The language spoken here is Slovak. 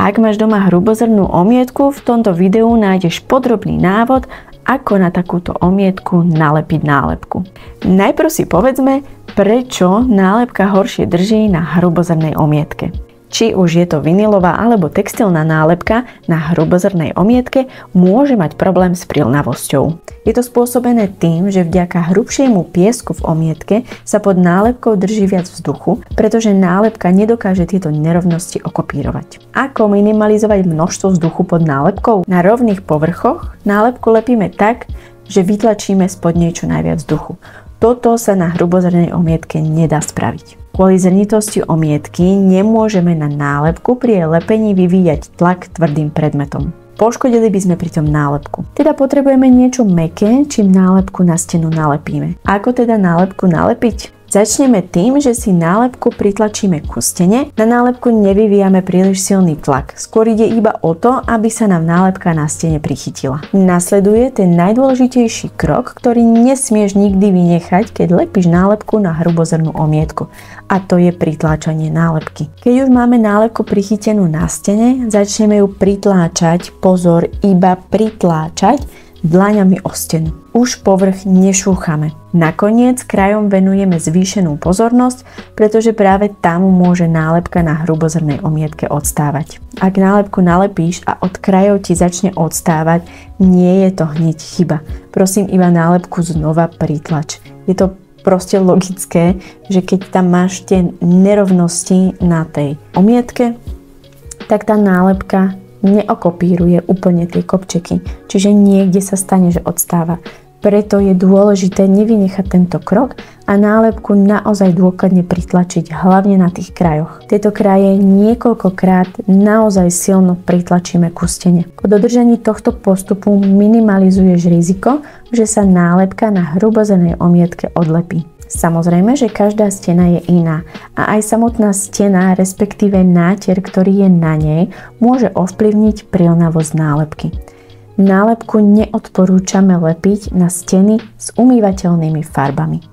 Ak máš doma hrubozrnnú omietku, v tomto videu nájdeš podrobný návod, ako na takúto omietku nalepiť nálepku. Najprv si povedzme, prečo nálepka horšie drží na hrubozrnnej omietke. Či už je to vinilová alebo textilná nálepka na hrubozrnnej omietke, môže mať problém s prilnavosťou. Je to spôsobené tým, že vďaka hrubšiemu piesku v omietke sa pod nálepkou drží viac vzduchu, pretože nálepka nedokáže tieto nerovnosti okopírovať. Ako minimalizovať množstvo vzduchu pod nálepkou? Na rovných povrchoch nálepku lepíme tak, že vytlačíme spod nej čo najviac vzduchu. Toto sa na hrubozrnnej omietke nedá spraviť. Kvôli zrnitosti omietky nemôžeme na nálepku pri jej lepení vyvíjať tlak tvrdým predmetom. Poškodili by sme pritom nálepku. Teda potrebujeme niečo mäkké, čím nálepku na stenu nalepíme. Ako teda nálepku nalepiť? Začneme tým, že si nálepku pritlačíme ku stene. Na nálepku nevyvíjame príliš silný tlak. Skôr ide iba o to, aby sa nám nálepka na stene prichytila. Nasleduje ten najdôležitejší krok, ktorý nesmieš nikdy vynechať, keď lepíš nálepku na hrubozrnnú omietku. A to je pritláčanie nálepky. Keď už máme nálepku prichytenú na stene, začneme ju pritláčať, pozor, iba pritláčať dlaňami o stenu. Už povrch nešúchame. Nakoniec krajom venujeme zvýšenú pozornosť, pretože práve tam môže nálepka na hrubozrnnej omietke odstávať. Ak nálepku nalepíš a od krajov ti začne odstávať, nie je to hneď chyba. Prosím, iba nálepku znova pritlač. Je to proste logické, že keď tam máš tie nerovnosti na tej omietke, tak tá nálepka neokopíruje úplne tie kopčeky, čiže niekde sa stane, že odstáva. Preto je dôležité nevynechať tento krok a nálepku naozaj dôkladne pritlačiť, hlavne na tých krajoch. Tieto kraje niekoľkokrát naozaj silno pritlačíme ku stene. Po dodržaní tohto postupu minimalizuješ riziko, že sa nálepka na hrubozrnnej omietke odlepí. Samozrejme, že každá stena je iná a aj samotná stena, respektíve nátier, ktorý je na nej, môže ovplyvniť prilnavosť nálepky. Nálepku neodporúčame lepiť na steny s umývateľnými farbami.